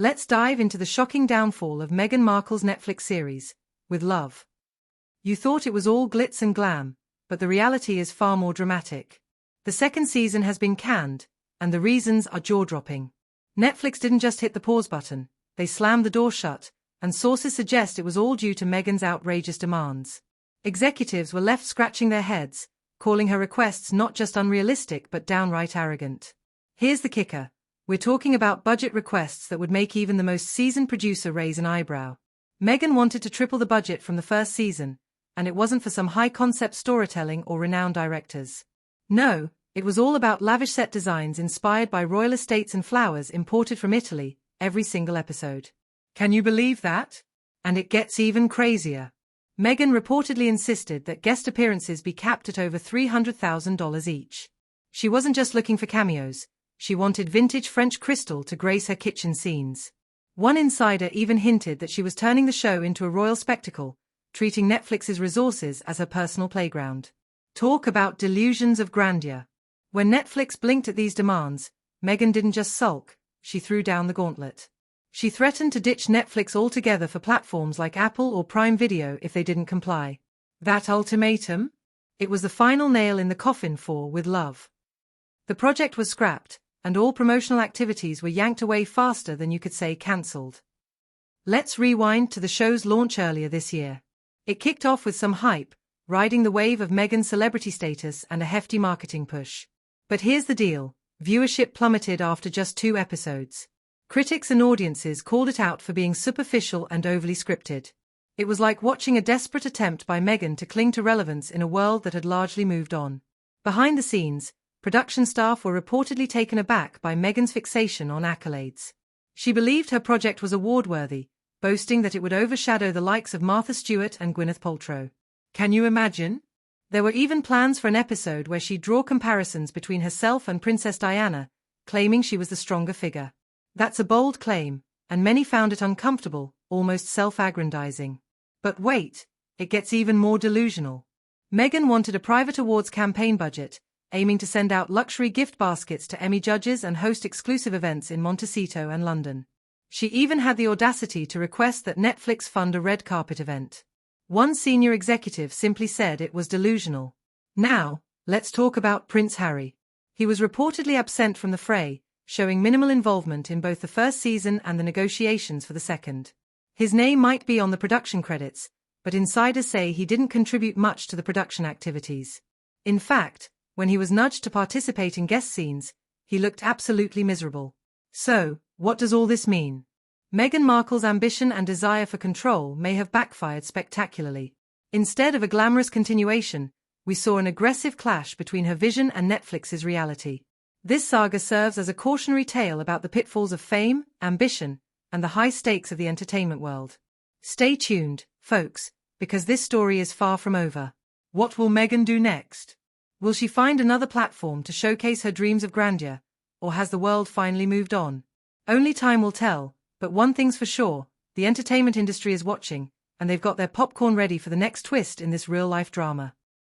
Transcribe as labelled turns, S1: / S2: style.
S1: Let's dive into the shocking downfall of Meghan Markle's Netflix series, With Love. You thought it was all glitz and glam, but the reality is far more dramatic. The second season has been canned, and the reasons are jaw-dropping. Netflix didn't just hit the pause button, they slammed the door shut, and sources suggest it was all due to Meghan's outrageous demands. Executives were left scratching their heads, calling her requests not just unrealistic but downright arrogant. Here's the kicker. We're talking about budget requests that would make even the most seasoned producer raise an eyebrow. Meghan wanted to triple the budget from the first season, and it wasn't for some high-concept storytelling or renowned directors. No, it was all about lavish set designs inspired by royal estates and flowers imported from Italy, every single episode. Can you believe that? And it gets even crazier. Meghan reportedly insisted that guest appearances be capped at over $300,000 each. She wasn't just looking for cameos. She wanted vintage French crystal to grace her kitchen scenes. One insider even hinted that she was turning the show into a royal spectacle, treating Netflix's resources as her personal playground. Talk about delusions of grandeur. When Netflix blinked at these demands, Meghan didn't just sulk, she threw down the gauntlet. She threatened to ditch Netflix altogether for platforms like Apple or Prime Video if they didn't comply. That ultimatum? It was the final nail in the coffin for With Love. The project was scrapped, and all promotional activities were yanked away faster than you could say cancelled. Let's rewind to the show's launch earlier this year. It kicked off with some hype, riding the wave of Meghan's celebrity status and a hefty marketing push. But here's the deal, viewership plummeted after just 2 episodes. Critics and audiences called it out for being superficial and overly scripted. It was like watching a desperate attempt by Meghan to cling to relevance in a world that had largely moved on. Behind the scenes, production staff were reportedly taken aback by Meghan's fixation on accolades. She believed her project was award-worthy, boasting that it would overshadow the likes of Martha Stewart and Gwyneth Paltrow. Can you imagine? There were even plans for an episode where she'd draw comparisons between herself and Princess Diana, claiming she was the stronger figure. That's a bold claim, and many found it uncomfortable, almost self-aggrandizing. But wait, it gets even more delusional. Meghan wanted a private awards campaign budget, aiming to send out luxury gift baskets to Emmy judges and host exclusive events in Montecito and London. She even had the audacity to request that Netflix fund a red carpet event. One senior executive simply said it was delusional. Now, let's talk about Prince Harry. He was reportedly absent from the fray, showing minimal involvement in both the first season and the negotiations for the second. His name might be on the production credits, but insiders say he didn't contribute much to the production activities. In fact, when he was nudged to participate in guest scenes, he looked absolutely miserable. So, what does all this mean? Meghan Markle's ambition and desire for control may have backfired spectacularly. Instead of a glamorous continuation, we saw an aggressive clash between her vision and Netflix's reality. This saga serves as a cautionary tale about the pitfalls of fame, ambition, and the high stakes of the entertainment world. Stay tuned, folks, because this story is far from over. What will Meghan do next? Will she find another platform to showcase her dreams of grandeur, or has the world finally moved on? Only time will tell, but one thing's for sure, the entertainment industry is watching, and they've got their popcorn ready for the next twist in this real-life drama.